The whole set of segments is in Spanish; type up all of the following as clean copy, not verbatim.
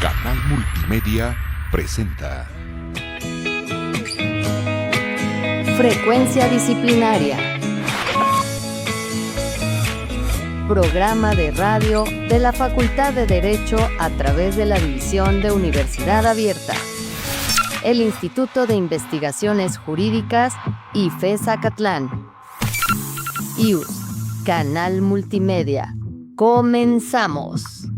Canal Multimedia presenta Frecuencia Disciplinaria. Programa de radio de la Facultad de Derecho a través de la División de Universidad Abierta, el Instituto de Investigaciones Jurídicas IFES Acatlán. IUS, Canal Multimedia. Comenzamos.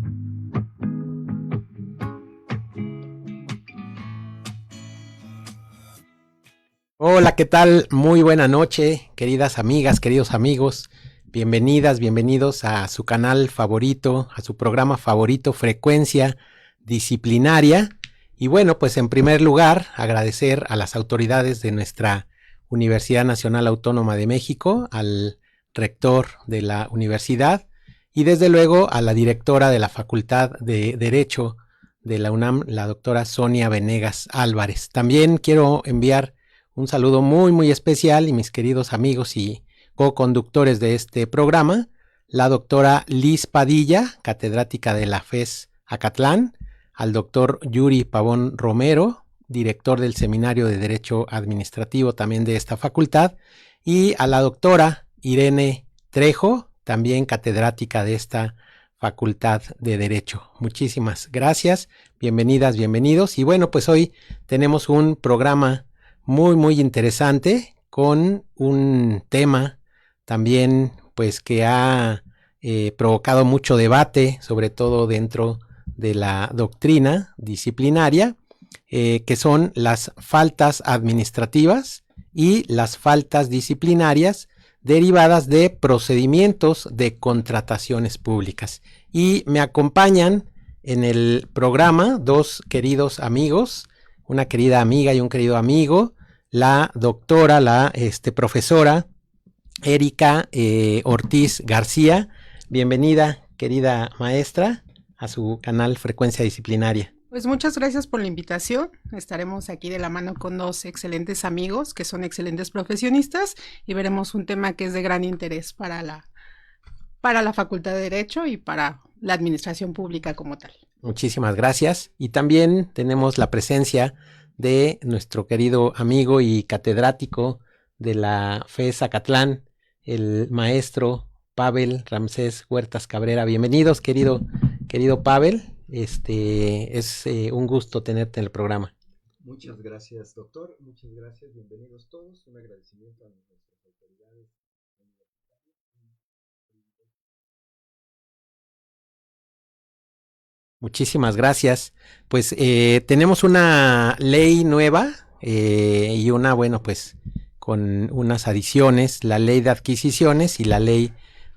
Hola, ¿qué tal? Muy buena noche, queridas amigas, queridos amigos. Bienvenidas, bienvenidos a su canal favorito, a su programa favorito, Frecuencia Disciplinaria. Y bueno, pues en primer lugar, agradecer a las autoridades de nuestra Universidad Nacional Autónoma de México, al rector de la universidad y desde luego a la directora de la Facultad de Derecho de la UNAM, la doctora Sonia Venegas Álvarez. También quiero enviar un saludo muy especial y mis queridos amigos y co-conductores de este programa, la doctora Liz Padilla, catedrática de la FES Acatlán, al doctor Yuri Pavón Romero, director del Seminario de Derecho Administrativo también de esta facultad, y a la doctora Irene Trejo, también catedrática de esta Facultad de Derecho. Muchísimas gracias, bienvenidas, bienvenidos. Y bueno, pues hoy tenemos un programa muy interesante con un tema también pues que ha provocado mucho debate, sobre todo dentro de la doctrina disciplinaria, que son las faltas administrativas y las faltas disciplinarias derivadas de procedimientos de contrataciones públicas. Y me acompañan en el programa dos queridos amigos, una querida amiga y un querido amigo, la doctora, la profesora Erika Ortiz García. Bienvenida, querida maestra, a su canal Frecuencia Disciplinaria. Pues muchas gracias por la invitación. Estaremos aquí de la mano con dos excelentes amigos que son excelentes profesionistas y veremos un tema que es de gran interés para la Facultad de Derecho y para la administración pública como tal. Muchísimas gracias. Y también tenemos la presencia de nuestro querido amigo y catedrático de la FES Acatlán, el maestro Pavel Ramsés Huertas Cabrera. Bienvenidos, querido Pavel. Es un gusto tenerte en el programa. Muchas gracias, doctor. Muchas gracias. Bienvenidos todos. Un agradecimiento a nuestras autoridades universitarias. Muchísimas gracias. Pues tenemos una ley nueva y una, bueno, pues con unas adiciones, la ley de adquisiciones y la ley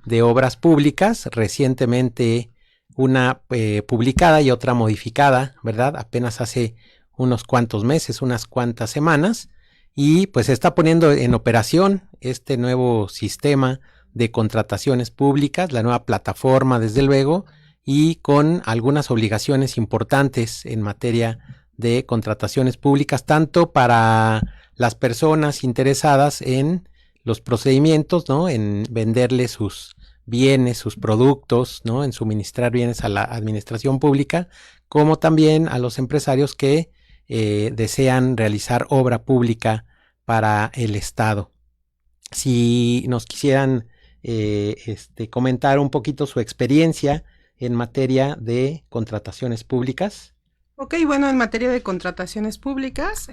de obras públicas, recientemente una publicada y otra modificada, ¿verdad? Apenas hace unos cuantos meses, unas cuantas semanas, y pues se está poniendo en operación este nuevo sistema de contrataciones públicas, la nueva plataforma, desde luego, y con algunas obligaciones importantes en materia de contrataciones públicas, tanto para las personas interesadas en los procedimientos, ¿no? En venderle sus bienes, sus productos, ¿no? En suministrar bienes a la administración pública, como también a los empresarios que desean realizar obra pública para el Estado. Si nos quisieran comentar un poquito su experiencia en materia de contrataciones públicas. Ok, bueno, en materia de contrataciones públicas,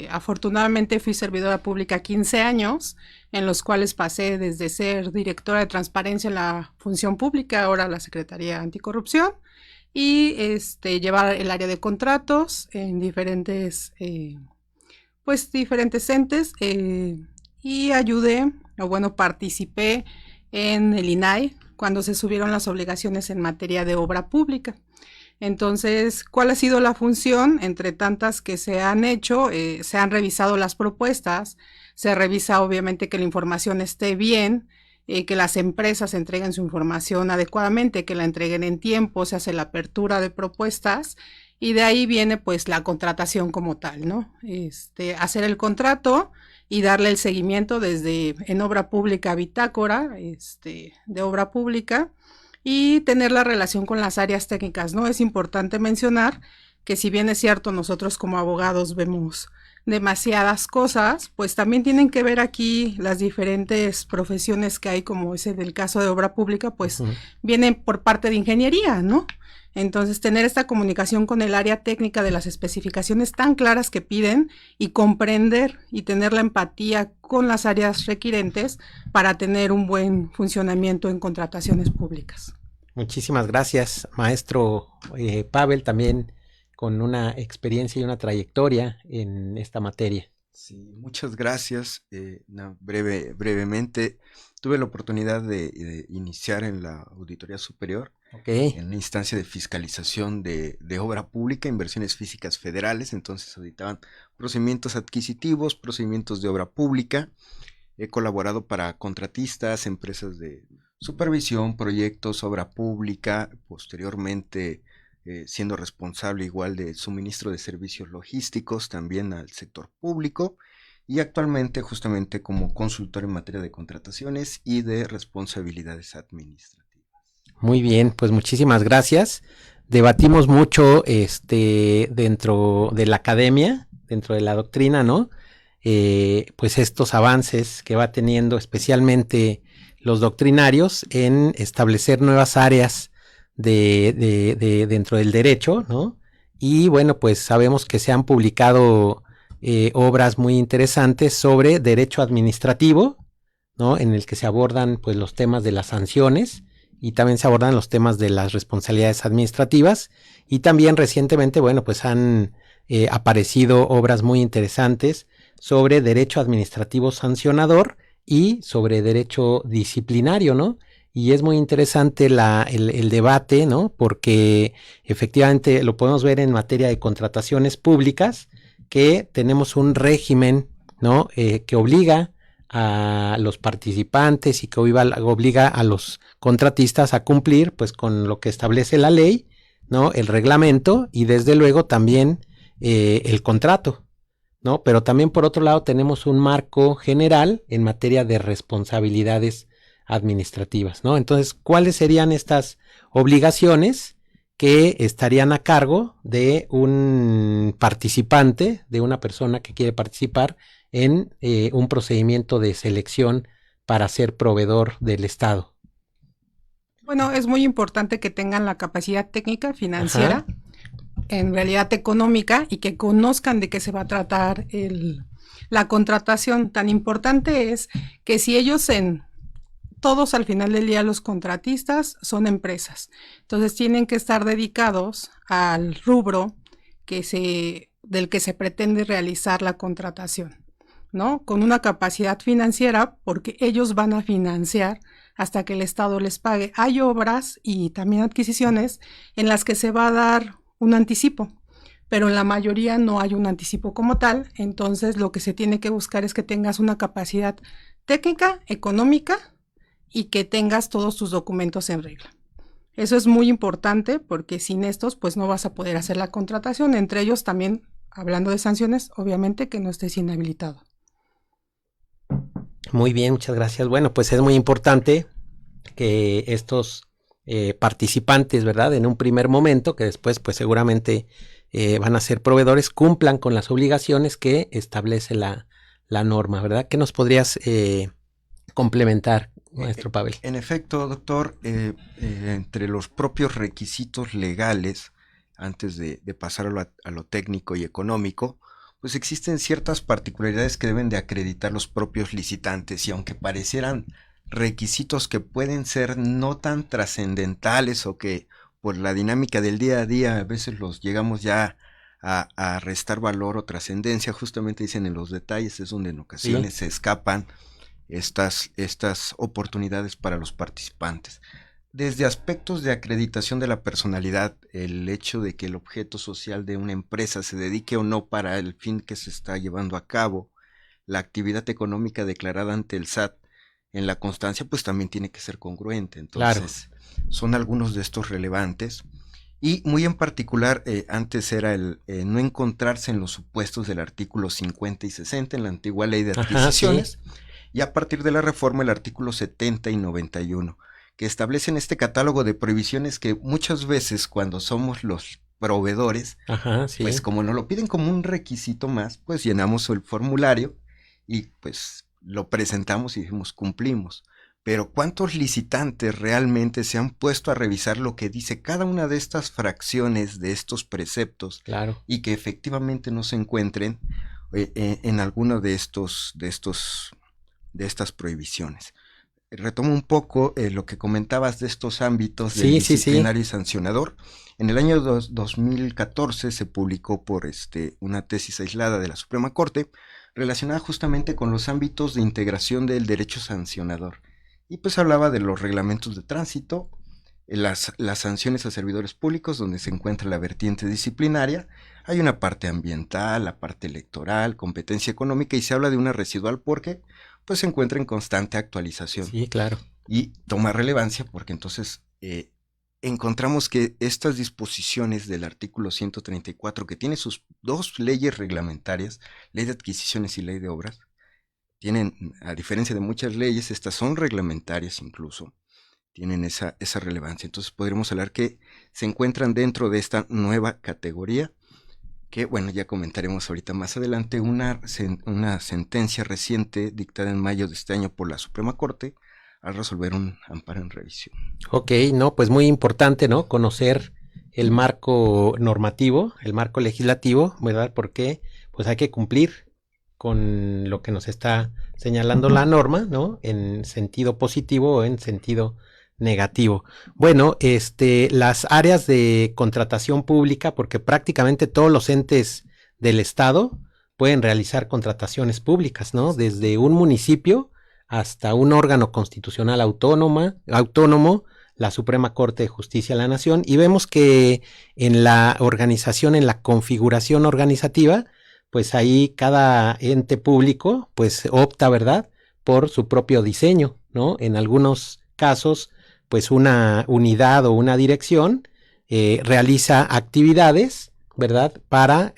afortunadamente fui servidora pública 15 años, en los cuales pasé desde ser directora de transparencia en la función pública, ahora la Secretaría Anticorrupción, y llevar el área de contratos en diferentes entes, y ayudé, o bueno, participé en el INAI cuando se subieron las obligaciones en materia de obra pública. Entonces, ¿cuál ha sido la función? Entre tantas que se han hecho, se han revisado las propuestas, se revisa obviamente que la información esté bien, que las empresas entreguen su información adecuadamente, que la entreguen en tiempo, se hace la apertura de propuestas y de ahí viene pues la contratación como tal, ¿no? Hacer el contrato y darle el seguimiento desde en obra pública, bitácora de obra pública, y tener la relación con las áreas técnicas, ¿no? Es importante mencionar que si bien es cierto, nosotros como abogados vemos demasiadas cosas, pues también tienen que ver aquí las diferentes profesiones que hay, como ese del caso de obra pública, pues vienen por parte de ingeniería, ¿no? Entonces, tener esta comunicación con el área técnica de las especificaciones tan claras que piden y comprender y tener la empatía con las áreas requirentes para tener un buen funcionamiento en contrataciones públicas. Muchísimas gracias, maestro Pavel, también con una experiencia y una trayectoria en esta materia. Sí, muchas gracias. Brevemente, tuve la oportunidad de iniciar en la Auditoría Superior, en una instancia de fiscalización de obra pública, inversiones físicas federales. Entonces auditaban procedimientos adquisitivos, procedimientos de obra pública. He colaborado para contratistas, empresas de supervisión, proyectos, obra pública, posteriormente siendo responsable igual de suministro de servicios logísticos también al sector público, y actualmente justamente como consultor en materia de contrataciones y de responsabilidades administrativas. Muy bien, pues muchísimas gracias. Debatimos mucho dentro de la academia, dentro de la doctrina, ¿no? Pues estos avances que va teniendo especialmente los doctrinarios en establecer nuevas áreas de dentro del derecho, ¿no? Y bueno, pues sabemos que se han publicado obras muy interesantes sobre derecho administrativo, ¿no? En el que se abordan pues los temas de las sanciones y también se abordan los temas de las responsabilidades administrativas, y también recientemente, bueno, pues han aparecido obras muy interesantes sobre derecho administrativo sancionador y sobre derecho disciplinario, ¿no? Y es muy interesante el debate, ¿no? Porque efectivamente lo podemos ver en materia de contrataciones públicas, que tenemos un régimen, ¿no? Que obliga a los participantes y que obliga a los contratistas a cumplir pues con lo que establece la ley, ¿no? El reglamento y desde luego también el contrato, ¿no? Pero también por otro lado tenemos un marco general en materia de responsabilidades administrativas, ¿no? Entonces, ¿cuáles serían estas obligaciones que estarían a cargo de un participante, de una persona que quiere participar en un procedimiento de selección para ser proveedor del Estado? Bueno, es muy importante que tengan la capacidad técnica, financiera, en realidad económica, y que conozcan de qué se va a tratar la contratación. Tan importante es que si ellos todos al final del día los contratistas son empresas, entonces tienen que estar dedicados al rubro del que se pretende realizar la contratación, ¿no? Con una capacidad financiera, porque ellos van a financiar hasta que el Estado les pague. Hay obras y también adquisiciones en las que se va a dar un anticipo, pero en la mayoría no hay un anticipo como tal. Entonces lo que se tiene que buscar es que tengas una capacidad técnica, económica, y que tengas todos tus documentos en regla. Eso es muy importante, porque sin estos pues no vas a poder hacer la contratación. Entre ellos también, hablando de sanciones, obviamente que no estés inhabilitado. Muy bien, muchas gracias. Bueno, pues es muy importante que estos participantes, ¿verdad? En un primer momento, que después pues seguramente van a ser proveedores, cumplan con las obligaciones que establece la norma, ¿verdad? ¿Qué nos podrías complementar, maestro Pavel? En efecto, doctor, entre los propios requisitos legales, antes de pasar a lo técnico y económico, pues existen ciertas particularidades que deben de acreditar los propios licitantes, y aunque parecieran requisitos que pueden ser no tan trascendentales, o que por la dinámica del día a día a veces los llegamos ya a restar valor o trascendencia, justamente dicen en los detalles es donde en ocasiones se escapan estas oportunidades para los participantes. Desde aspectos de acreditación de la personalidad, el hecho de que el objeto social de una empresa se dedique o no para el fin que se está llevando a cabo, la actividad económica declarada ante el SAT en la constancia, pues también tiene que ser congruente. Entonces, son algunos de estos relevantes. Y muy en particular, antes era el no encontrarse en los supuestos del artículo 50 y 60 en la antigua ley de adquisiciones. Y a partir de la reforma, el artículo 70 y 91, que establecen este catálogo de prohibiciones que muchas veces cuando somos los proveedores, Ajá, sí. pues como nos lo piden como un requisito más, pues llenamos el formulario y pues lo presentamos y decimos cumplimos. Pero ¿cuántos licitantes realmente se han puesto a revisar lo que dice cada una de estas fracciones de estos preceptos Claro. y que efectivamente no se encuentren en alguno de estas prohibiciones? Retomo un poco lo que comentabas de estos ámbitos del disciplinario y sancionador. En el año 2014 se publicó por una tesis aislada de la Suprema Corte relacionada justamente con los ámbitos de integración del derecho sancionador. Y pues hablaba de los reglamentos de tránsito, las sanciones a servidores públicos, donde se encuentra la vertiente disciplinaria. Hay una parte ambiental, la parte electoral, competencia económica, y se habla de una residual porque pues se encuentra en constante actualización. Sí, claro. Y toma relevancia porque entonces encontramos que estas disposiciones del artículo 134, que tiene sus dos leyes reglamentarias, ley de adquisiciones y ley de obras, tienen, a diferencia de muchas leyes, estas son reglamentarias incluso, tienen esa relevancia. Entonces podríamos hablar que se encuentran dentro de esta nueva categoría, que bueno, ya comentaremos ahorita más adelante, una sentencia reciente dictada en mayo de este año por la Suprema Corte al resolver un amparo en revisión. Ok, no, pues muy importante, ¿no? Conocer el marco normativo, el marco legislativo, ¿verdad? Porque pues hay que cumplir con lo que nos está señalando la norma, ¿no? En sentido positivo o en sentido negativo. Bueno, las áreas de contratación pública, porque prácticamente todos los entes del Estado pueden realizar contrataciones públicas, ¿no? Desde un municipio hasta un órgano constitucional autónomo, la Suprema Corte de Justicia de la Nación, y vemos que en la organización, en la configuración organizativa, pues ahí cada ente público pues opta, ¿verdad?, por su propio diseño, ¿no? En algunos casos, pues una unidad o una dirección realiza actividades, ¿verdad?, para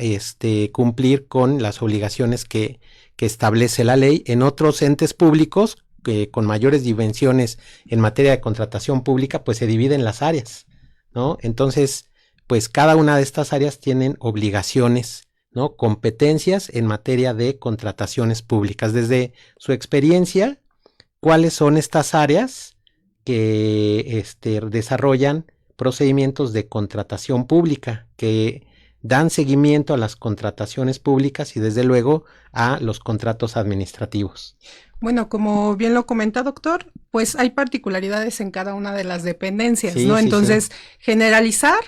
cumplir con las obligaciones que establece la ley. En otros entes públicos con mayores dimensiones en materia de contratación pública, pues se dividen las áreas, ¿no? Entonces, pues cada una de estas áreas tienen obligaciones, ¿no?, competencias en materia de contrataciones públicas. Desde su experiencia, ¿cuáles son estas áreas que desarrollan procedimientos de contratación pública, que dan seguimiento a las contrataciones públicas y desde luego a los contratos administrativos? Bueno, como bien lo comenta, doctor, pues hay particularidades en cada una de las dependencias, Sí, ¿no? sí, Entonces, generalizar,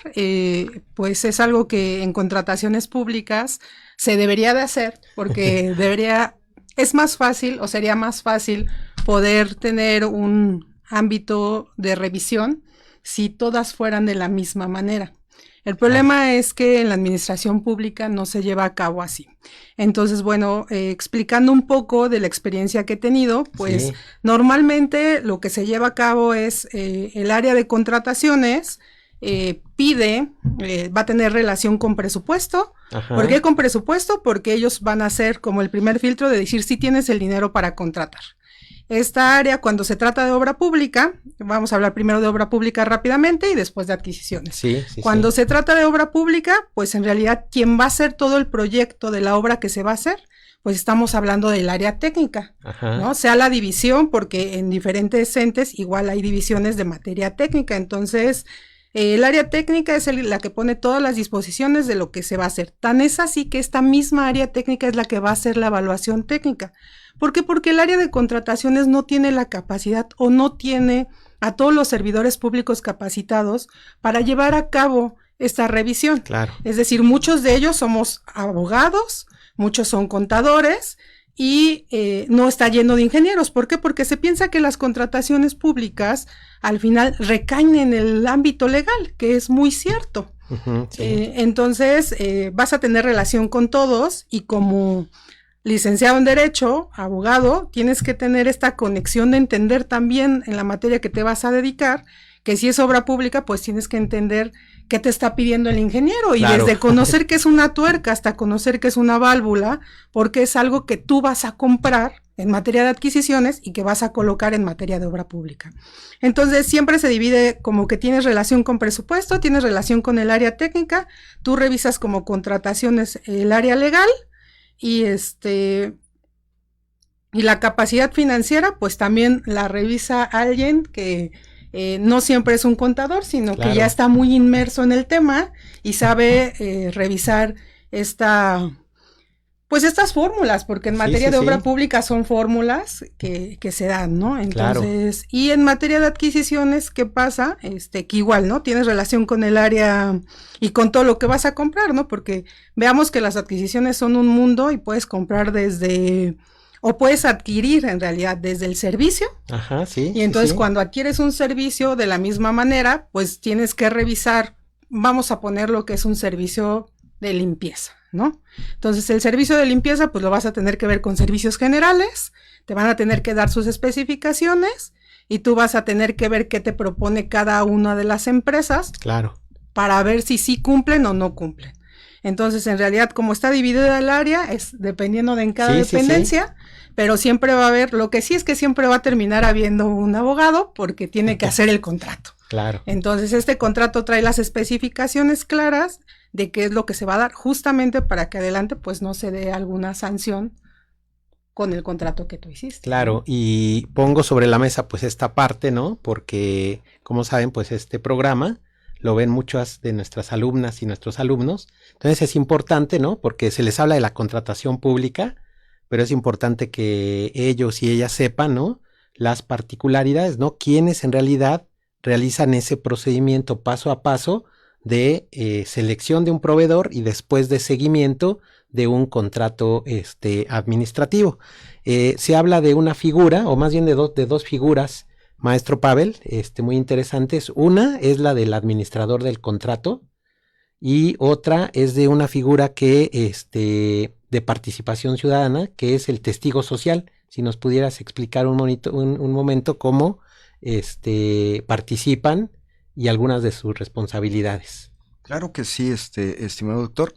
pues es algo que en contrataciones públicas se debería de hacer, porque es más fácil o sería más fácil poder tener un ámbito de revisión si todas fueran de la misma manera. El problema es que en la administración pública no se lleva a cabo así. Entonces, bueno, explicando un poco de la experiencia que he tenido, pues normalmente lo que se lleva a cabo es el área de contrataciones va a tener relación con presupuesto. Ajá. ¿Por qué con presupuesto? Porque ellos van a hacer como el primer filtro de decir si tienes el dinero para contratar. Esta área, cuando se trata de obra pública, vamos a hablar primero de obra pública rápidamente y después de adquisiciones. Cuando se trata de obra pública, pues en realidad quien va a hacer todo el proyecto de la obra que se va a hacer, pues estamos hablando del área técnica, ajá, ¿no? Sea la división, porque en diferentes entes igual hay divisiones de materia técnica. Entonces, el área técnica es la que pone todas las disposiciones de lo que se va a hacer. Tan es así que esta misma área técnica es la que va a hacer la evaluación técnica. ¿Por qué? Porque el área de contrataciones no tiene la capacidad o no tiene a todos los servidores públicos capacitados para llevar a cabo esta revisión. Claro. Es decir, muchos de ellos somos abogados, muchos son contadores y no está lleno de ingenieros. ¿Por qué? Porque se piensa que las contrataciones públicas al final recaen en el ámbito legal, que es muy cierto. Uh-huh, sí. Entonces, vas a tener relación con todos y como licenciado en Derecho, abogado, tienes que tener esta conexión de entender también en la materia que te vas a dedicar, que si es obra pública, pues tienes que entender qué te está pidiendo el ingeniero, y claro, desde conocer qué es una tuerca hasta conocer qué es una válvula, porque es algo que tú vas a comprar en materia de adquisiciones y que vas a colocar en materia de obra pública. Entonces siempre se divide como que tienes relación con presupuesto, tienes relación con el área técnica, tú revisas como contrataciones el área legal y y la capacidad financiera pues también la revisa alguien que no siempre es un contador, sino que ya está muy inmerso en el tema y sabe revisar pues estas fórmulas, porque en materia de obra pública son fórmulas que se dan, ¿no? Entonces, y en materia de adquisiciones, ¿qué pasa? Que igual, ¿no? Tienes relación con el área y con todo lo que vas a comprar, ¿no? Porque veamos que las adquisiciones son un mundo y puedes comprar o puedes adquirir en realidad desde el servicio. Ajá, sí. Y entonces cuando adquieres un servicio de la misma manera, pues tienes que revisar, vamos a poner lo que es un servicio de limpieza, ¿no? Entonces el servicio de limpieza pues lo vas a tener que ver con servicios generales, te van a tener que dar sus especificaciones y tú vas a tener que ver qué te propone cada una de las empresas. Claro. Para ver si sí cumplen o no cumplen. Entonces en realidad como está dividida el área es dependiendo de en cada dependencia, pero siempre va a haber, lo que sí es que siempre va a terminar habiendo un abogado porque tiene que hacer el contrato. Claro. Entonces este contrato trae las especificaciones claras de qué es lo que se va a dar justamente para que adelante pues no se dé alguna sanción con el contrato que tú hiciste. Claro, y pongo sobre la mesa pues esta parte, ¿no? Porque como saben pues este programa lo ven muchas de nuestras alumnas y nuestros alumnos, entonces es importante, ¿no? Porque se les habla de la contratación pública, pero es importante que ellos y ellas sepan, ¿no? Las particularidades, ¿no? Quienes en realidad realizan ese procedimiento paso a paso de selección de un proveedor y después de seguimiento de un contrato administrativo. Se habla de una figura, o más bien de dos figuras, maestro Pavel, muy interesantes. Una es la del administrador del contrato y otra es de una figura que de participación ciudadana, que es el testigo social. Si nos pudieras explicar un momento cómo participan y algunas de sus responsabilidades. Claro que sí, estimado doctor.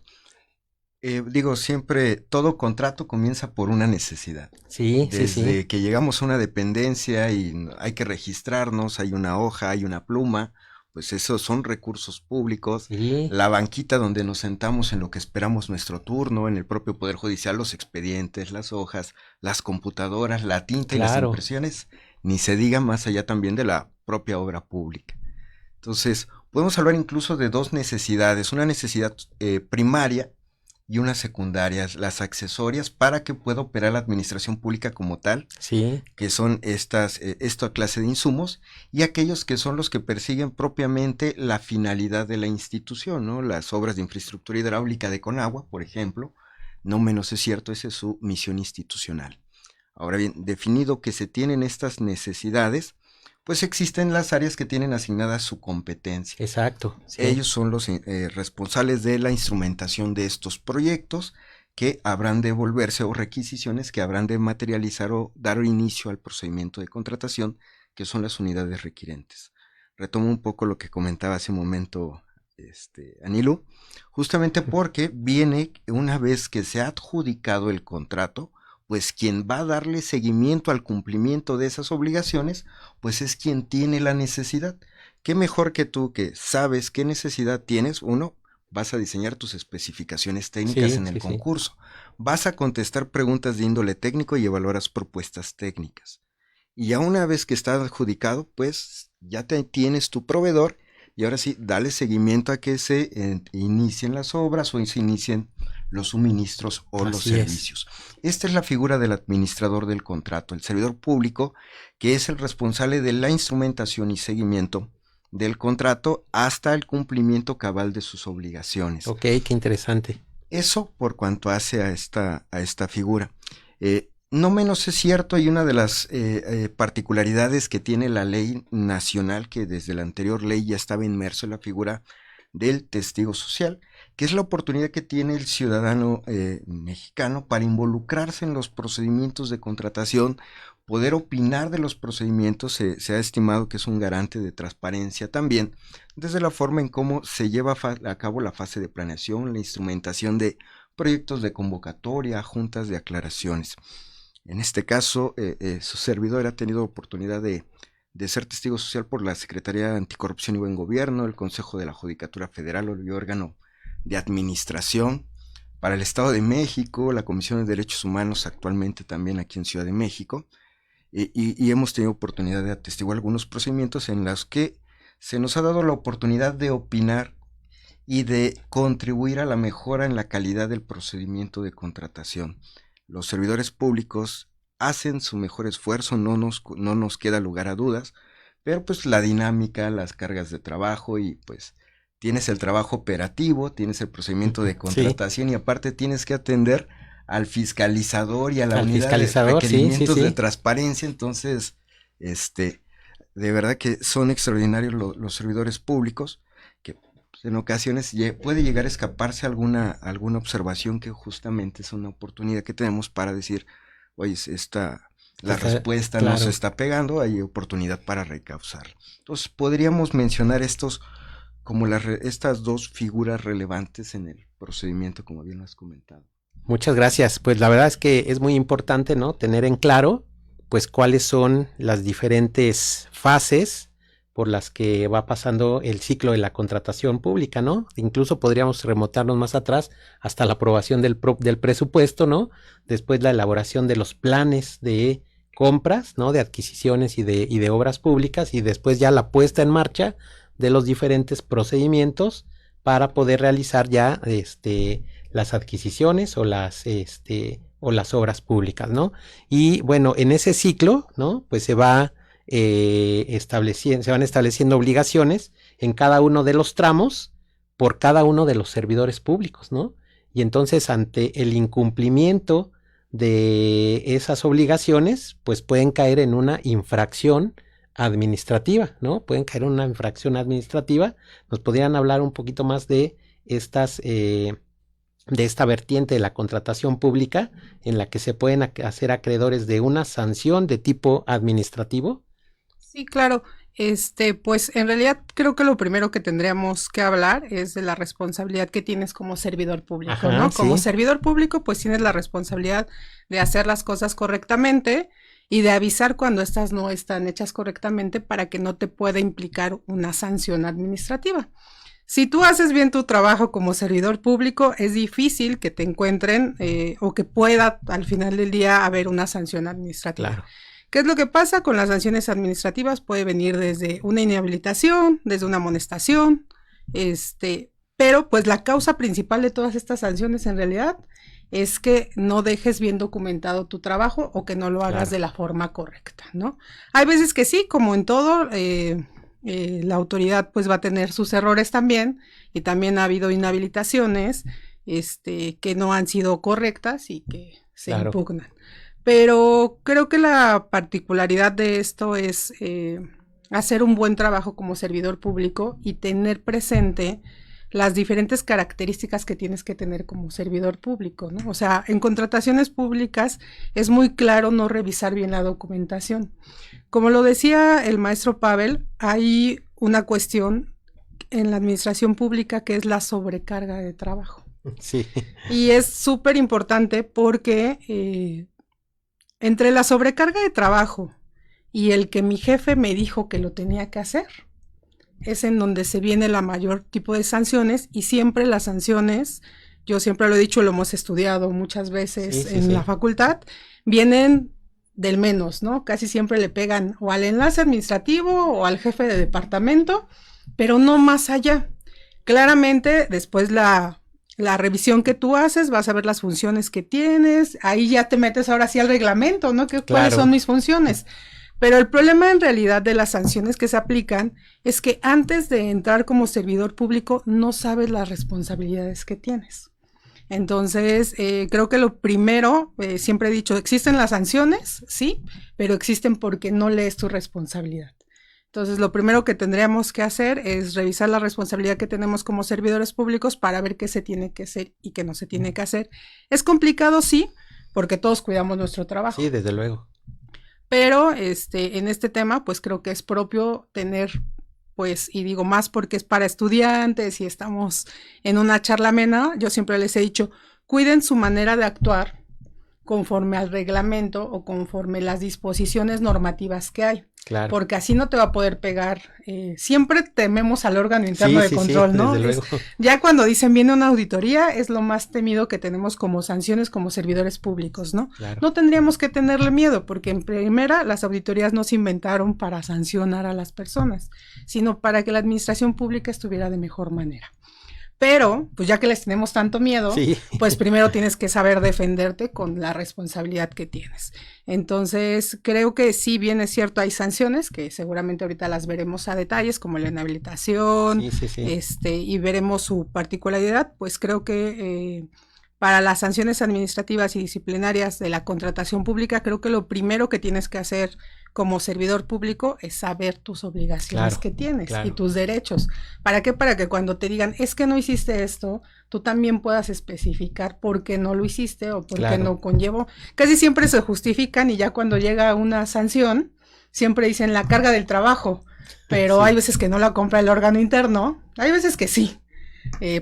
Digo, siempre todo contrato comienza por una necesidad. Sí, Desde que llegamos a una dependencia y hay que registrarnos, hay una hoja, hay una pluma, pues esos son recursos públicos. Sí. La banquita donde nos sentamos en lo que esperamos nuestro turno, en el propio Poder Judicial, los expedientes, las hojas, las computadoras, la tinta y las impresiones, ni se diga más allá también de la propia obra pública. Entonces, podemos hablar incluso de dos necesidades, una necesidad primaria y unas secundarias, las accesorias, para que pueda operar la administración pública como tal, que son esta clase de insumos, y aquellos que son los que persiguen propiamente la finalidad de la institución, ¿no? Las obras de infraestructura hidráulica de Conagua, por ejemplo, no menos es cierto, esa es su misión institucional. Ahora bien, definido que se tienen estas necesidades, pues existen las áreas que tienen asignada su competencia. Exacto. Sí. Ellos son los responsables de la instrumentación de estos proyectos que habrán de volverse o requisiciones que habrán de materializar o dar inicio al procedimiento de contratación, que son las unidades requirentes. Retomo un poco lo que comentaba hace un momento Anilú, justamente porque viene una vez que se ha adjudicado el contrato, pues quien va a darle seguimiento al cumplimiento de esas obligaciones, pues es quien tiene la necesidad. ¿Qué mejor que tú que sabes qué necesidad tienes? Uno, vas a diseñar tus especificaciones técnicas en el concurso. Vas a contestar preguntas de índole técnico y evaluarás propuestas técnicas. Y ya una vez que está adjudicado, pues ya tienes tu proveedor y ahora sí, dale seguimiento a que se inicien las obras o se inicien los suministros o los servicios. Esta es la figura del administrador del contrato, el servidor público, que es el responsable de la instrumentación y seguimiento del contrato hasta el cumplimiento cabal de sus obligaciones. Ok, qué interesante. Eso por cuanto hace a esta figura. No menos es cierto, y una de las particularidades que tiene la ley nacional, que desde la anterior ley ya estaba inmerso en la figura del testigo social, que es la oportunidad que tiene el ciudadano mexicano para involucrarse en los procedimientos de contratación, poder opinar de los procedimientos. Se ha estimado que es un garante de transparencia también, desde la forma en cómo se lleva a cabo la fase de planeación, la instrumentación de proyectos de convocatoria, juntas de aclaraciones. En este caso, su servidor ha tenido oportunidad de ser testigo social por la Secretaría de Anticorrupción y Buen Gobierno, el Consejo de la Judicatura Federal, el órgano de administración, para el Estado de México, la Comisión de Derechos Humanos actualmente también aquí en Ciudad de México, y hemos tenido oportunidad de atestiguar algunos procedimientos en los que se nos ha dado la oportunidad de opinar y de contribuir a la mejora en la calidad del procedimiento de contratación. Los servidores públicos hacen su mejor esfuerzo, no nos queda lugar a dudas, pero pues la dinámica, las cargas de trabajo y pues tienes el trabajo operativo, tienes el procedimiento de contratación, sí, y aparte tienes que atender al fiscalizador y a la unidad de requerimientos de transparencia. Entonces, de verdad que son extraordinarios los servidores públicos, que pues, en ocasiones puede llegar a escaparse alguna observación que justamente es una oportunidad que tenemos para decir, oye, la respuesta no se está pegando, hay oportunidad para recausar. Entonces podríamos mencionar como estas dos figuras relevantes en el procedimiento, como bien lo has comentado. Muchas gracias. Pues la verdad es que es muy importante, ¿no?, tener en claro pues cuáles son las diferentes fases por las que va pasando el ciclo de la contratación pública, ¿no? Incluso podríamos remontarnos más atrás hasta la aprobación del presupuesto, ¿no? Después la elaboración de los planes de compras, ¿no?, de adquisiciones y de obras públicas, y después ya la puesta en marcha de los diferentes procedimientos para poder realizar ya las adquisiciones o las obras públicas, ¿no? Y bueno, en ese ciclo, ¿no?, pues se van estableciendo obligaciones en cada uno de los tramos por cada uno de los servidores públicos, ¿no? Y entonces ante el incumplimiento de esas obligaciones, pues pueden caer en una infracción administrativa, ¿no? Pueden caer en una infracción administrativa. ¿Nos podrían hablar un poquito más de esta vertiente de la contratación pública en la que se pueden hacer acreedores de una sanción de tipo administrativo? Sí, claro. Pues en realidad creo que lo primero que tendríamos que hablar es de la responsabilidad que tienes como servidor público, ajá, ¿no? Como servidor público, pues tienes la responsabilidad de hacer las cosas correctamente y de avisar cuando estas no están hechas correctamente para que no te pueda implicar una sanción administrativa. Si tú haces bien tu trabajo como servidor público, es difícil que te encuentren o que pueda al final del día haber una sanción administrativa. Claro. ¿Qué es lo que pasa con las sanciones administrativas? Puede venir desde una inhabilitación, desde una amonestación, pero pues la causa principal de todas estas sanciones en realidad es que no dejes bien documentado tu trabajo o que no lo hagas de la forma correcta, ¿no? Hay veces que sí, como en todo, la autoridad pues va a tener sus errores también, y también ha habido inhabilitaciones que no han sido correctas y que se impugnan. Pero creo que la particularidad de esto es hacer un buen trabajo como servidor público y tener presente las diferentes características que tienes que tener como servidor público, ¿no? O sea, en contrataciones públicas es muy claro no revisar bien la documentación. Como lo decía el maestro Pavel, hay una cuestión en la administración pública que es la sobrecarga de trabajo. Sí. Y es súper importante porque entre la sobrecarga de trabajo y el que mi jefe me dijo que lo tenía que hacer, es en donde se viene la mayor tipo de sanciones, y siempre las sanciones, yo siempre lo he dicho, lo hemos estudiado muchas veces en la facultad, vienen del menos, ¿no? Casi siempre le pegan o al enlace administrativo o al jefe de departamento, pero no más allá. Claramente, después la revisión que tú haces, vas a ver las funciones que tienes, ahí ya te metes ahora sí al reglamento, ¿no? ¿Cuáles son mis funciones? Pero el problema en realidad de las sanciones que se aplican es que antes de entrar como servidor público no sabes las responsabilidades que tienes. Entonces, creo que lo primero, siempre he dicho, existen las sanciones, sí, pero existen porque no lees tu responsabilidad. Entonces, lo primero que tendríamos que hacer es revisar la responsabilidad que tenemos como servidores públicos para ver qué se tiene que hacer y qué no se tiene que hacer. Es complicado, sí, porque todos cuidamos nuestro trabajo. Sí, desde luego. Pero en este tema, pues creo que es propio tener, pues, y digo más porque es para estudiantes y estamos en una charla amena, yo siempre les he dicho, cuiden su manera de actuar conforme al reglamento o conforme las disposiciones normativas que hay. Claro. Porque así no te va a poder pegar. Siempre tememos al órgano interno de control, ¿no? Desde luego. Ya cuando dicen viene una auditoría, es lo más temido que tenemos como sanciones como servidores públicos, ¿no? Claro. No tendríamos que tenerle miedo, porque en primera las auditorías no se inventaron para sancionar a las personas, sino para que la administración pública estuviera de mejor manera. Pero, pues ya que les tenemos tanto miedo, Sí. pues primero tienes que saber defenderte con la responsabilidad que tienes. Entonces, creo que sí, bien es cierto, hay sanciones, que seguramente ahorita las veremos a detalles, como la inhabilitación, Sí. y veremos su particularidad. Pues creo que para las sanciones administrativas y disciplinarias de la contratación pública, creo que lo primero que tienes que hacer como servidor público es saber tus obligaciones Claro, que tienes claro. y tus derechos. ¿Para qué? Para que cuando te digan, es que no hiciste esto, tú también puedas especificar por qué no lo hiciste o por qué Claro. no conllevó. Casi siempre se justifican y ya cuando llega una sanción, siempre dicen la carga del trabajo, pero Sí. hay veces que no la compra el órgano interno, hay veces que sí.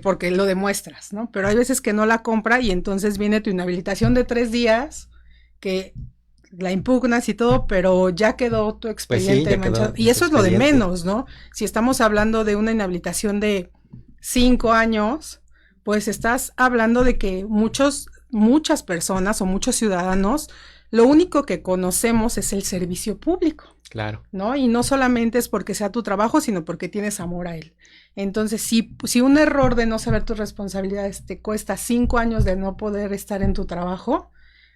Porque lo demuestras, ¿no? Pero hay veces que no la compra y entonces viene tu inhabilitación de 3 días, que la impugnas y todo, pero ya quedó tu expediente ya manchado. quedó Y eso es lo de expediente. menos, ¿no? Si estamos hablando de una inhabilitación de 5 años, pues estás hablando de que muchas personas o muchos ciudadanos, lo único que conocemos es el servicio público, Claro. ¿no? Y no solamente es porque sea tu trabajo, sino porque tienes amor a él. Entonces, si un error de no saber tus responsabilidades te cuesta 5 años de no poder estar en tu trabajo,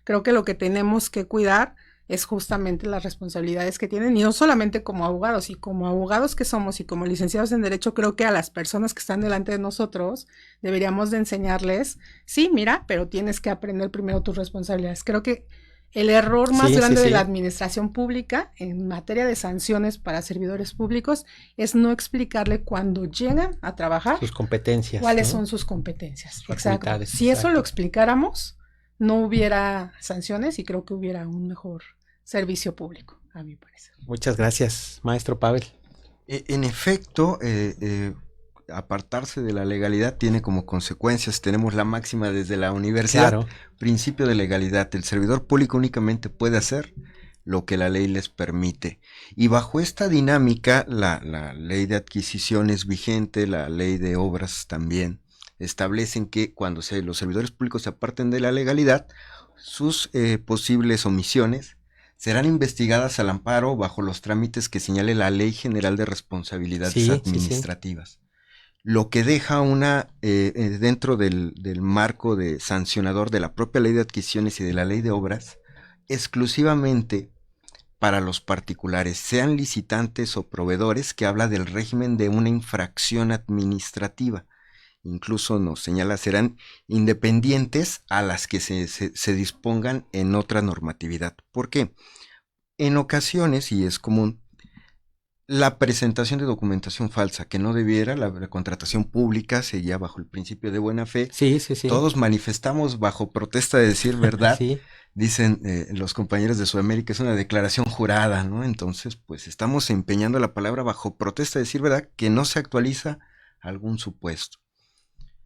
creo que lo que tenemos que cuidar es justamente las responsabilidades que tienen, y no solamente como abogados, y como abogados que somos y como licenciados en Derecho, creo que a las personas que están delante de nosotros deberíamos de enseñarles, sí, mira, pero tienes que aprender primero tus responsabilidades. Creo que el error más grande de la administración pública en materia de sanciones para servidores públicos es no explicarle cuando llegan a trabajar Sus competencias. cuáles ¿no? son sus competencias. Sus Exacto. facultades, Si eso exacto. lo explicáramos, no hubiera sanciones y creo que hubiera un mejor servicio público, a mi parecer. Muchas gracias, maestro Pavel. En efecto, apartarse de la legalidad tiene como consecuencias, tenemos la máxima desde la universidad, Claro. principio de legalidad, el servidor público únicamente puede hacer lo que la ley les permite. Y bajo esta dinámica, la ley de adquisiciones vigente, la ley de obras también, establecen que cuando los servidores públicos se aparten de la legalidad, sus posibles omisiones serán investigadas al amparo bajo los trámites que señale la Ley General de Responsabilidades Administrativas. Lo que deja dentro del marco de sancionador de la propia Ley de Adquisiciones y de la Ley de Obras, exclusivamente para los particulares, sean licitantes o proveedores, que habla del régimen de una infracción administrativa. Incluso nos señala, serán independientes a las que se dispongan en otra normatividad. ¿Por qué? En ocasiones, y es común, la presentación de documentación falsa, que no debiera, la contratación pública seguía bajo el principio de buena fe. Sí. Todos manifestamos bajo protesta de decir verdad. Sí. Dicen los compañeros de Sudamérica, es una declaración jurada, ¿no? Entonces, pues estamos empeñando la palabra bajo protesta de decir verdad, que no se actualiza algún supuesto.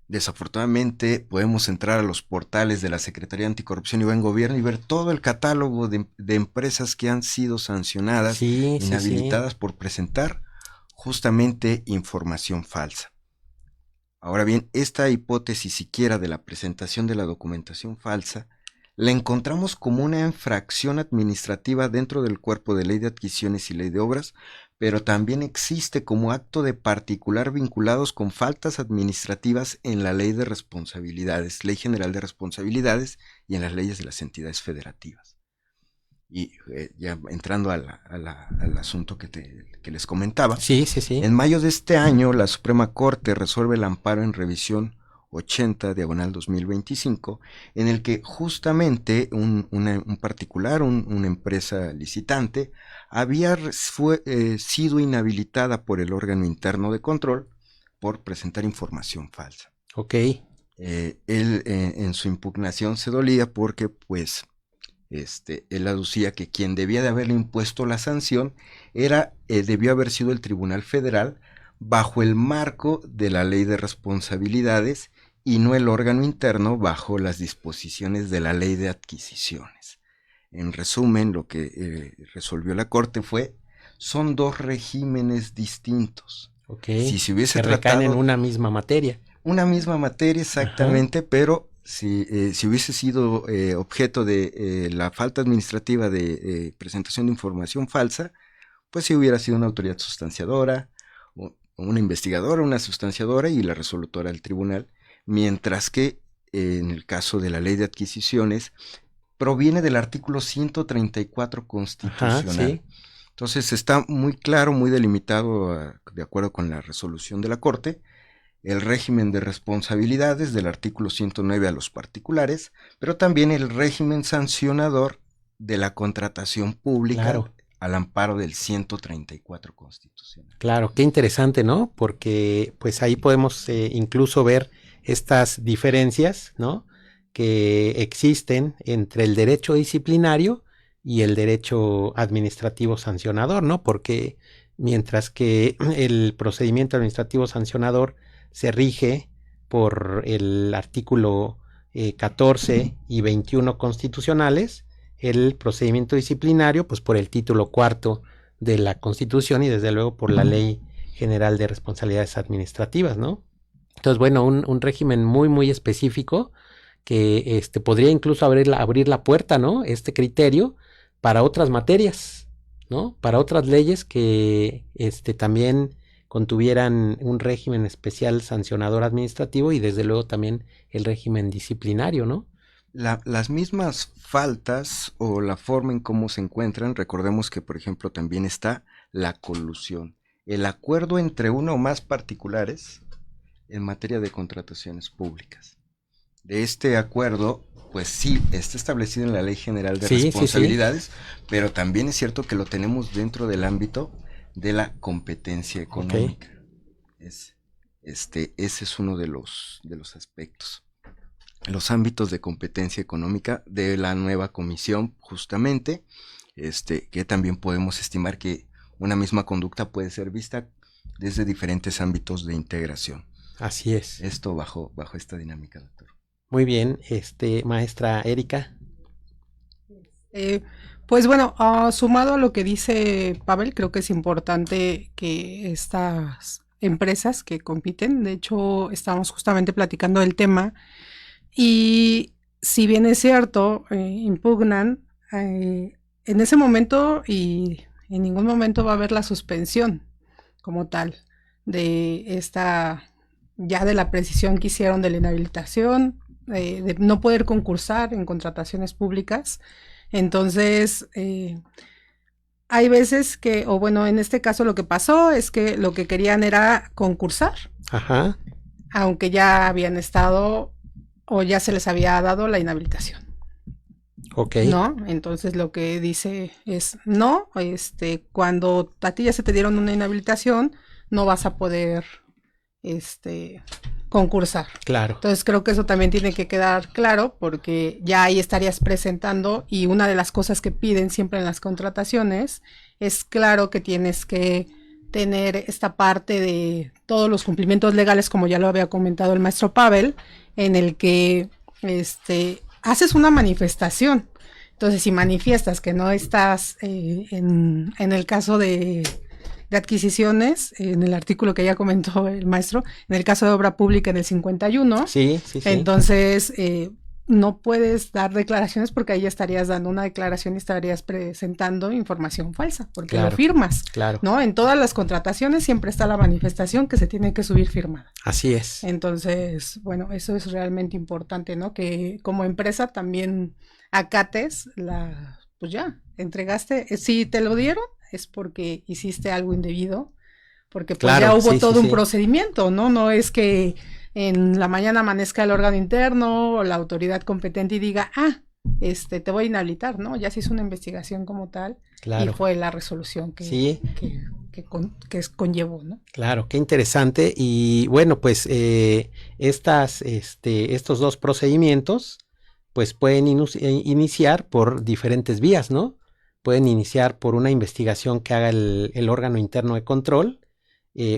Desafortunadamente podemos entrar a los portales de la Secretaría Anticorrupción y Buen Gobierno y ver todo el catálogo de empresas que han sido sancionadas, inhabilitadas por presentar justamente información falsa. Ahora bien, esta hipótesis siquiera de la presentación de la documentación falsa la encontramos como una infracción administrativa dentro del cuerpo de Ley de Adquisiciones y Ley de Obras, pero también existe como acto de particular vinculados con faltas administrativas en la Ley de Responsabilidades, Ley General de Responsabilidades, y en las leyes de las entidades federativas. Y ya entrando al asunto que les comentaba, en mayo de este año la Suprema Corte resuelve el amparo en revisión 80/2025, en el que justamente un particular, una empresa licitante, había sido inhabilitada por el órgano interno de control por presentar información falsa. Ok. Él en su impugnación se dolía porque pues él aducía que quien debía de haberle impuesto la sanción debió haber sido el Tribunal Federal bajo el marco de la Ley de Responsabilidades y no el órgano interno bajo las disposiciones de la ley de adquisiciones. En resumen, lo que resolvió la Corte son dos regímenes distintos. Ok, Si se hubiese que recaen en tratado una misma materia. una misma materia exactamente, pero si hubiese sido objeto de la falta administrativa de presentación de información falsa, pues si hubiera sido una autoridad sustanciadora, una investigadora, una sustanciadora y la resolutora del tribunal, mientras que en el caso de la ley de adquisiciones proviene del artículo 134 constitucional. Ajá, sí. Entonces está muy claro, muy delimitado, de acuerdo con la resolución de la Corte, el régimen de responsabilidades del artículo 109 a los particulares, pero también el régimen sancionador de la contratación pública, Claro. al amparo del 134 constitucional. Claro, qué interesante, ¿no? Porque pues ahí podemos incluso ver estas diferencias, ¿no? Que existen entre el derecho disciplinario y el derecho administrativo sancionador, ¿no? Porque mientras que el procedimiento administrativo sancionador se rige por el artículo 14 y 21 constitucionales, el procedimiento disciplinario, pues por el título cuarto de la Constitución y desde luego por la Ley General de Responsabilidades Administrativas, ¿no? Entonces, bueno, un régimen muy, muy específico que podría incluso abrir la puerta, ¿no? Este criterio para otras materias, ¿no? Para otras leyes que también contuvieran un régimen especial sancionador administrativo y desde luego también el régimen disciplinario, ¿no? Las mismas faltas o la forma en cómo se encuentran, recordemos que por ejemplo también está la colusión, el acuerdo entre uno o más particulares en materia de contrataciones públicas. De este acuerdo, pues sí, está establecido en la Ley General de Responsabilidades, pero también es cierto que lo tenemos dentro del ámbito de la competencia económica. Ese es uno de los aspectos. Los ámbitos de competencia económica de la nueva comisión, justamente, que también podemos estimar que una misma conducta puede ser vista desde diferentes ámbitos de integración. Así es. Esto bajo esta dinámica, doctor. Muy bien, maestra Erika. Pues bueno, sumado a lo que dice Pavel, creo que es importante que estas empresas que compiten, de hecho, estamos justamente platicando del tema, y si bien es cierto, impugnan, en ese momento y en ningún momento va a haber la suspensión como tal de ya de la precisión que hicieron de la inhabilitación, de no poder concursar en contrataciones públicas. Entonces, hay veces que, o bueno, en este caso lo que pasó es que lo que querían era concursar, Ajá. aunque ya habían estado o ya se les había dado la inhabilitación. Ok. ¿No? Entonces lo que dice es, no, cuando a ti ya se te dieron una inhabilitación, no vas a poder, concursar. Claro. Entonces creo que eso también tiene que quedar claro porque ya ahí estarías presentando y una de las cosas que piden siempre en las contrataciones es claro que tienes que tener esta parte de todos los cumplimientos legales, como ya lo había comentado el maestro Pavel, en el que haces una manifestación. Entonces, si manifiestas que no estás en el caso de adquisiciones, en el artículo que ya comentó el maestro, en el caso de obra pública en el 51, sí. Entonces no puedes dar declaraciones porque ahí ya estarías dando una declaración y estarías presentando información falsa, porque Claro, lo firmas, claro. ¿no? En todas las contrataciones siempre está la manifestación que se tiene que subir firmada. Así es. Entonces, bueno, eso es realmente importante, ¿no? Que como empresa también acates pues ya, entregaste, si te lo dieron es porque hiciste algo indebido, porque pues Claro, ya hubo sí, todo sí, un sí. procedimiento, ¿no? No es que en la mañana amanezca el órgano interno o la autoridad competente y diga, te voy a inhabilitar, ¿no? Ya se hizo una investigación como tal Claro. y fue la resolución que, Sí. que conllevó, ¿no? Claro, qué interesante. Y bueno, pues estos dos procedimientos pues pueden iniciar por diferentes vías, ¿no? Pueden iniciar por una investigación que haga el órgano interno de control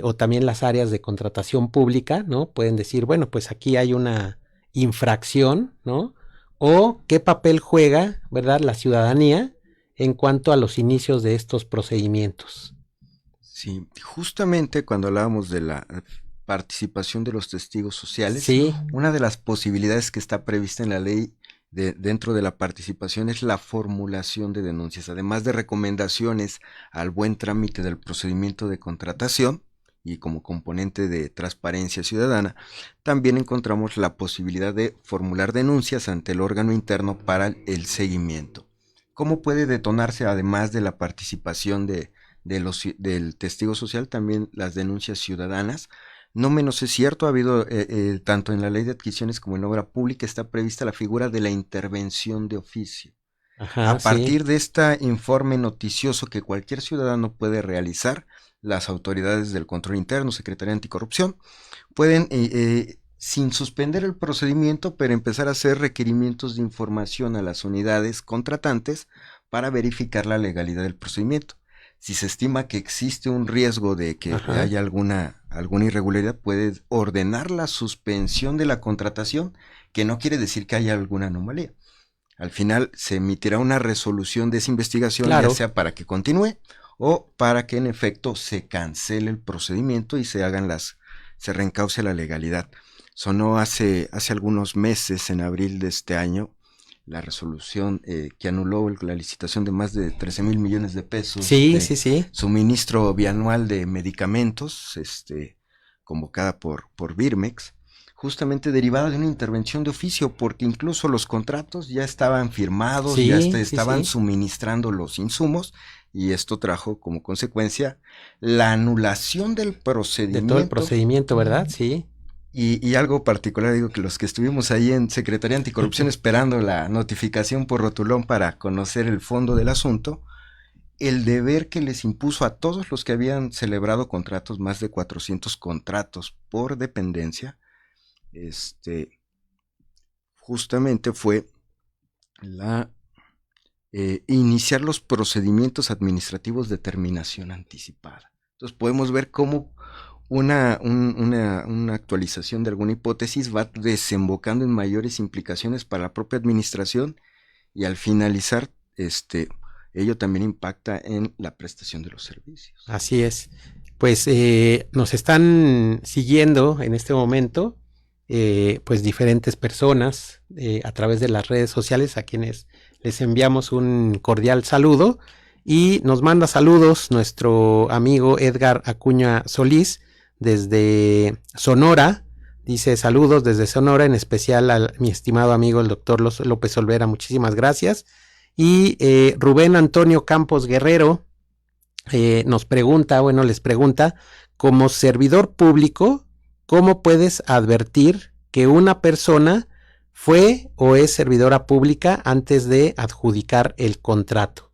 o también las áreas de contratación pública, ¿no? Pueden decir, bueno, pues aquí hay una infracción, ¿no? O qué papel juega, ¿verdad?, la ciudadanía en cuanto a los inicios de estos procedimientos. Sí, justamente cuando hablábamos de la participación de los testigos sociales, Sí. Una de las posibilidades que está prevista en la ley dentro de la participación es la formulación de denuncias, además de recomendaciones al buen trámite del procedimiento de contratación y como componente de transparencia ciudadana, también encontramos la posibilidad de formular denuncias ante el órgano interno para el seguimiento. ¿Cómo puede detonarse, además de la participación del testigo social, también las denuncias ciudadanas? No menos es cierto, ha habido, tanto en la ley de adquisiciones como en obra pública, está prevista la figura de la intervención de oficio. Ajá, A partir de este informe noticioso que cualquier ciudadano puede realizar, las autoridades del control interno, Secretaría Anticorrupción, pueden, sin suspender el procedimiento, pero empezar a hacer requerimientos de información a las unidades contratantes para verificar la legalidad del procedimiento. Si se estima que existe un riesgo de que haya alguna irregularidad, puede ordenar la suspensión de la contratación, que no quiere decir que haya alguna anomalía. Al final se emitirá una resolución de esa investigación, claro, ya sea para que continúe o para que en efecto se cancele el procedimiento y se reencauce la legalidad. Sonó hace algunos meses, en abril de este año, la resolución que anuló la licitación de más de 13,000 millones de pesos sí. Suministro bianual de medicamentos, convocada por Birmex, justamente derivada de una intervención de oficio, porque incluso los contratos ya estaban firmados, ya estaban suministrando los insumos, y esto trajo como consecuencia la anulación del procedimiento. De todo el procedimiento, ¿verdad? Sí. Y algo particular, digo que los que estuvimos ahí en Secretaría Anticorrupción esperando la notificación por rotulón para conocer el fondo del asunto, el deber que les impuso a todos los que habían celebrado contratos, más de 400 contratos por dependencia, justamente fue iniciar los procedimientos administrativos de terminación anticipada. Entonces podemos ver cómo una actualización de alguna hipótesis va desembocando en mayores implicaciones para la propia administración, y al finalizar, ello también impacta en la prestación de los servicios. Así es. Pues nos están siguiendo en este momento, pues diferentes personas a través de las redes sociales, a quienes les enviamos un cordial saludo, y nos manda saludos nuestro amigo Edgar Acuña Solís desde Sonora. Dice saludos desde Sonora, en especial a mi estimado amigo el doctor López Olvera, muchísimas gracias. Y Rubén Antonio Campos Guerrero les pregunta, como servidor público, ¿cómo puedes advertir que una persona fue o es servidora pública antes de adjudicar el contrato?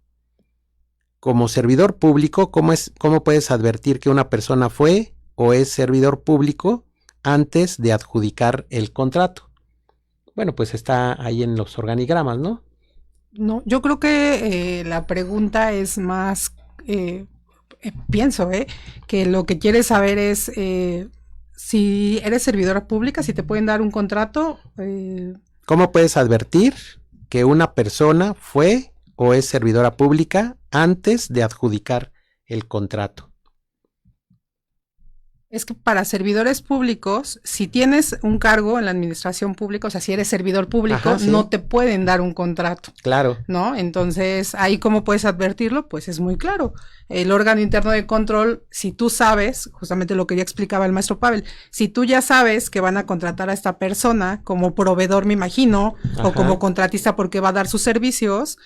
Como servidor público, ¿cómo puedes advertir que una persona fue o es servidor público antes de adjudicar el contrato? Bueno, pues está ahí en los organigramas, ¿no? No, yo creo que la pregunta es más, pienso, que lo que quieres saber es si eres servidora pública, si te pueden dar un contrato. ¿Cómo puedes advertir que una persona fue o es servidora pública antes de adjudicar el contrato? Es que para servidores públicos, si tienes un cargo en la administración pública, o sea, si eres servidor público, Ajá, sí, no te pueden dar un contrato. Claro. ¿No? Entonces, ahí cómo puedes advertirlo, pues es muy claro. El órgano interno de control, si tú sabes, justamente lo que ya explicaba el maestro Pavel, si tú ya sabes que van a contratar a esta persona como proveedor, me imagino, Ajá, o como contratista porque va a dar sus servicios,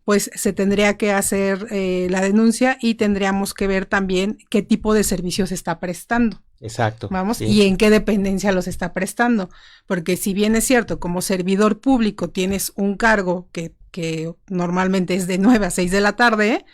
pues se tendría que hacer la denuncia, y tendríamos que ver también qué tipo de servicios está prestando. Exacto. Vamos, sí. Y en qué dependencia los está prestando. Porque si bien es cierto, como servidor público tienes un cargo que que normalmente es de 9 a 6 de la tarde,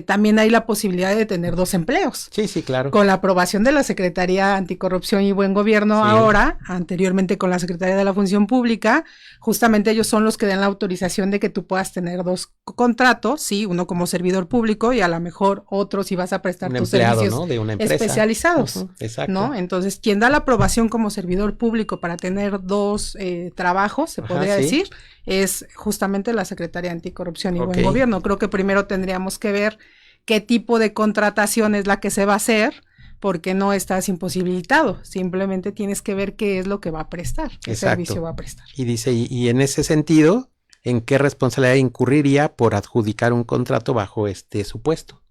también hay la posibilidad de tener 2 empleos. Sí, sí, claro. Con la aprobación de la Secretaría Anticorrupción y Buen Gobierno Sí. ahora, anteriormente con la Secretaría de la Función Pública, justamente ellos son los que dan la autorización de que tú puedas tener 2 contratos, sí, uno como servidor público y a lo mejor otro si vas a prestar Un tus empleado, servicios ¿no? De una empresa. especializados. Ujú, exacto. ¿No? Entonces, quien da la aprobación como servidor público para tener 2 trabajos, se Ajá, podría sí. decir, es justamente la Secretaría Anticorrupción y Ok. Buen Gobierno. Creo que primero tendríamos que ver qué tipo de contratación es la que se va a hacer, porque no estás imposibilitado, simplemente tienes que ver qué es lo que va a prestar, qué Exacto. servicio va a prestar. Y dice, y en ese sentido, ¿en qué responsabilidad incurriría por adjudicar un contrato bajo este supuesto?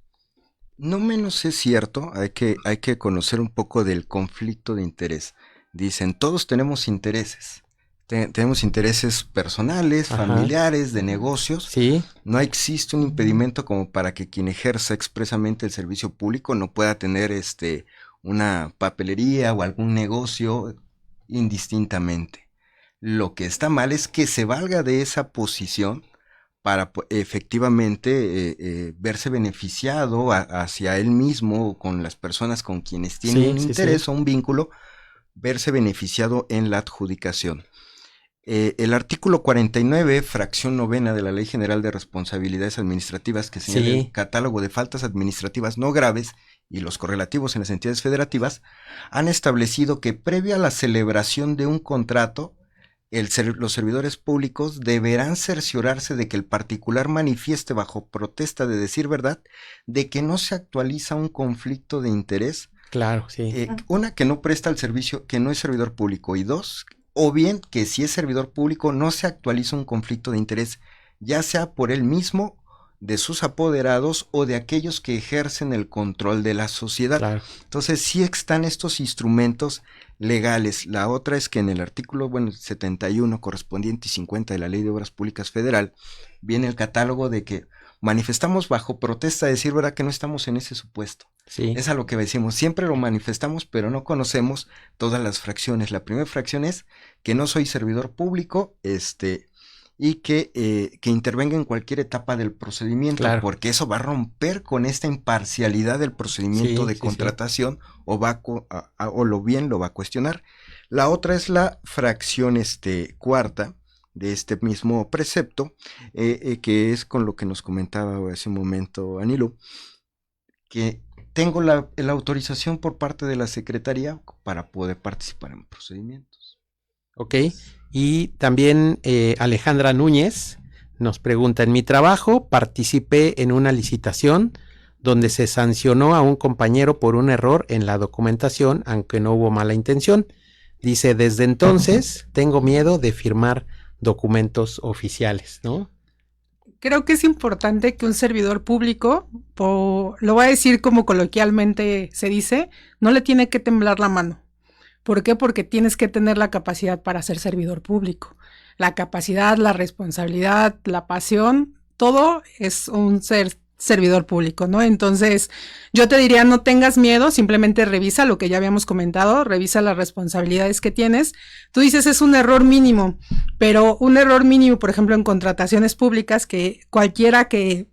No menos es cierto, hay que conocer un poco del conflicto de interés. Dicen, todos tenemos intereses. Tenemos intereses personales, Ajá. familiares, de negocios. Sí, No existe un impedimento como para que quien ejerza expresamente el servicio público no pueda tener una papelería o algún negocio indistintamente. Lo que está mal es que se valga de esa posición para efectivamente verse beneficiado hacia él mismo o con las personas con quienes tiene Sí, un sí, interés sí. o un vínculo, verse beneficiado en la adjudicación. El artículo 49, fracción novena de la Ley General de Responsabilidades Administrativas, que señala Sí. el catálogo de faltas administrativas no graves y los correlativos en las entidades federativas, han establecido que previo a la celebración de un contrato, los servidores públicos deberán cerciorarse de que el particular manifieste bajo protesta de decir verdad de que no se actualiza un conflicto de interés, Claro, sí. una, que no presta el servicio, que no es servidor público, y 2, o bien que si es servidor público no se actualiza un conflicto de interés, ya sea por él mismo, de sus apoderados o de aquellos que ejercen el control de la sociedad. Claro. Entonces sí están estos instrumentos legales. La otra es que en el artículo 71 correspondiente y 50 de la Ley de Obras Públicas Federal viene el catálogo de que manifestamos bajo protesta de decir verdad que no estamos en ese supuesto. Sí. Es a lo que decimos, siempre lo manifestamos, pero no conocemos todas las fracciones. La primera fracción es que no soy servidor público, y que intervenga en cualquier etapa del procedimiento, Claro. porque eso va a romper con esta imparcialidad del procedimiento Sí, de sí, contratación, o lo va a cuestionar. La otra es la fracción cuarta de este mismo precepto, que es con lo que nos comentaba hace un momento Anilú, que tengo la autorización por parte de la Secretaría para poder participar en procedimientos. Ok. Y también Alejandra Núñez nos pregunta, en mi trabajo participé en una licitación donde se sancionó a un compañero por un error en la documentación, aunque no hubo mala intención. Dice, desde entonces tengo miedo de firmar documentos oficiales, ¿no? Creo que es importante que un servidor público, lo voy a decir como coloquialmente se dice, no le tiene que temblar la mano. ¿Por qué? Porque tienes que tener la capacidad para ser servidor público. La capacidad, la responsabilidad, la pasión, todo es un servidor público, ¿no? Entonces, yo te diría, no tengas miedo, simplemente revisa lo que ya habíamos comentado, revisa las responsabilidades que tienes. Tú dices, es un error mínimo, pero un error mínimo, por ejemplo, en contrataciones públicas, que cualquiera que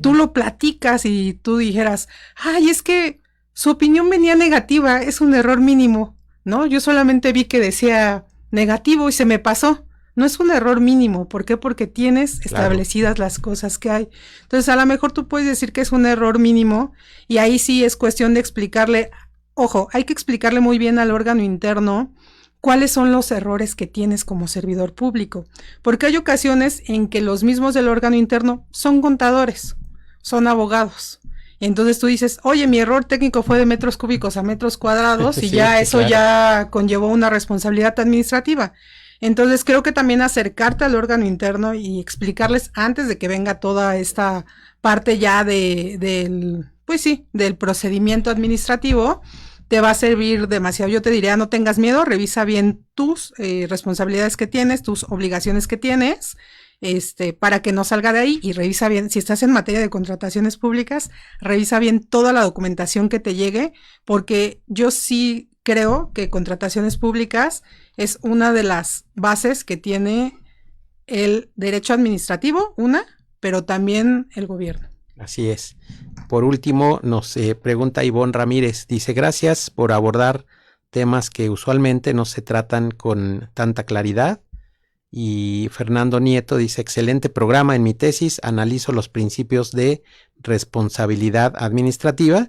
tú lo platicas y tú dijeras, ay, es que su opinión venía negativa, es un error mínimo, ¿no? Yo solamente vi que decía negativo y se me pasó. No es un error mínimo. ¿Por qué? Porque tienes establecidas las cosas que hay. Entonces, a lo mejor tú puedes decir que es un error mínimo y ahí sí es cuestión de explicarle, ojo, hay que explicarle muy bien al órgano interno cuáles son los errores que tienes como servidor público. Porque hay ocasiones en que los mismos del órgano interno son contadores, son abogados. Entonces tú dices, oye, mi error técnico fue de metros cúbicos a metros cuadrados y Sí, ya sí, eso claro. ya conllevó una responsabilidad administrativa. Entonces creo que también acercarte al órgano interno y explicarles antes de que venga toda esta parte ya del procedimiento administrativo, te va a servir demasiado. Yo te diría, no tengas miedo, revisa bien tus responsabilidades que tienes, tus obligaciones que tienes, para que no salga de ahí, y revisa bien, si estás en materia de contrataciones públicas, revisa bien toda la documentación que te llegue, porque yo sí creo que contrataciones públicas es una de las bases que tiene el derecho administrativo, pero también el gobierno. Así es. Por último, nos pregunta Ivonne Ramírez, dice, gracias por abordar temas que usualmente no se tratan con tanta claridad. Y Fernando Nieto dice, excelente programa, en mi tesis analizo los principios de responsabilidad administrativa.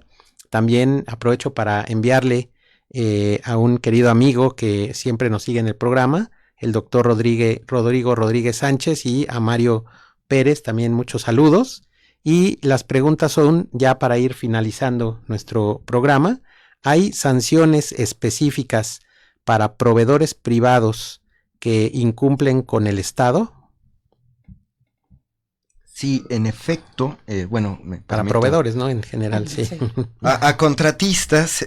También aprovecho para enviarle a un querido amigo que siempre nos sigue en el programa, el doctor Rodrigo Rodríguez Sánchez, y a Mario Pérez, también muchos saludos. Y las preguntas son, ya para ir finalizando nuestro programa, ¿hay sanciones específicas para proveedores privados que incumplen con el Estado? Sí, en efecto, Para proveedores, ¿no? En general, sí. A contratistas,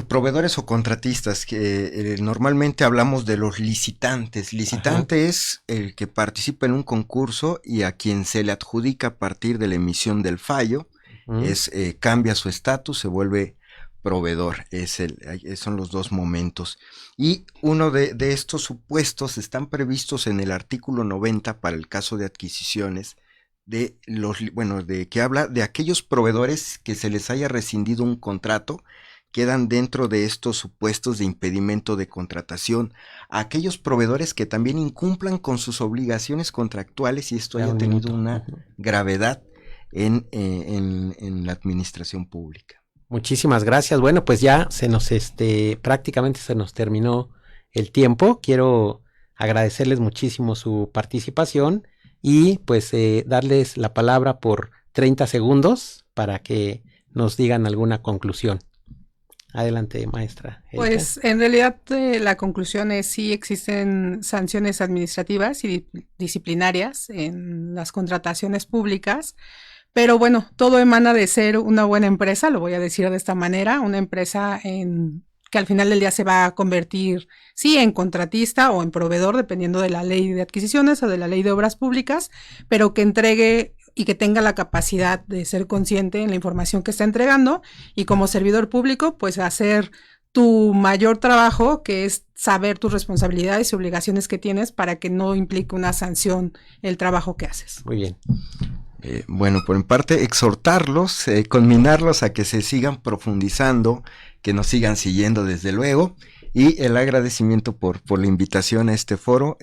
proveedores o contratistas, que normalmente hablamos de los licitantes. Licitante es el que participa en un concurso y a quien se le adjudica a partir de la emisión del fallo, cambia su estatus, se vuelve proveedor. Son los dos momentos. Y uno de estos supuestos están previstos en el artículo 90 para el caso de adquisiciones, que habla de aquellos proveedores que se les haya rescindido un contrato, quedan dentro de estos supuestos de impedimento de contratación. A aquellos proveedores que también incumplan con sus obligaciones contractuales y esto haya tenido una gravedad en la administración pública. Muchísimas gracias. Bueno, pues ya prácticamente se nos terminó el tiempo. Quiero agradecerles muchísimo su participación y pues darles la palabra por 30 segundos para que nos digan alguna conclusión. Adelante, maestra. Pues en realidad la conclusión es sí existen sanciones administrativas y disciplinarias en las contrataciones públicas, pero bueno, todo emana de ser una buena empresa, lo voy a decir de esta manera, una empresa que al final del día se va a convertir, sí, en contratista o en proveedor, dependiendo de la ley de adquisiciones o de la ley de obras públicas, pero que entregue y que tenga la capacidad de ser consciente en la información que está entregando y como servidor público, pues hacer tu mayor trabajo, que es saber tus responsabilidades y obligaciones que tienes para que no implique una sanción el trabajo que haces. Muy bien. Por mi parte, exhortarlos, conminarlos a que se sigan profundizando, que nos sigan siguiendo desde luego, y el agradecimiento por la invitación a este foro,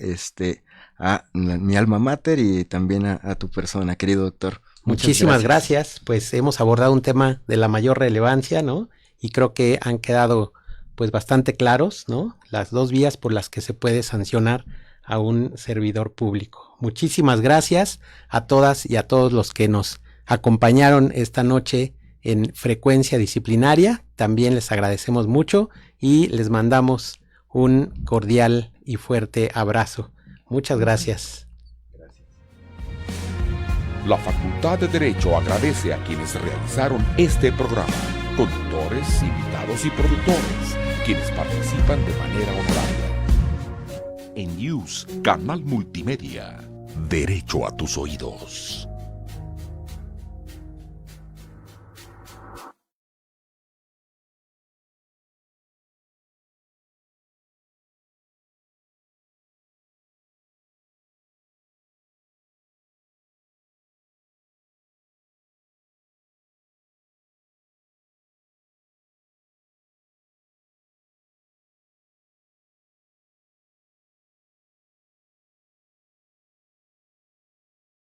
a mi alma mater y también a tu persona, querido doctor. Muchísimas gracias. Pues hemos abordado un tema de la mayor relevancia, ¿no? Y creo que han quedado pues bastante claros, ¿no? Las dos vías por las que se puede sancionar a un servidor público. Muchísimas gracias a todas y a todos los que nos acompañaron esta noche en Frecuencia Disciplinaria. También les agradecemos mucho y les mandamos un cordial y fuerte abrazo. Muchas gracias. La Facultad de Derecho agradece a quienes realizaron este programa, conductores, invitados y productores, quienes participan de manera honoraria. En News, Canal Multimedia. Derecho a tus oídos.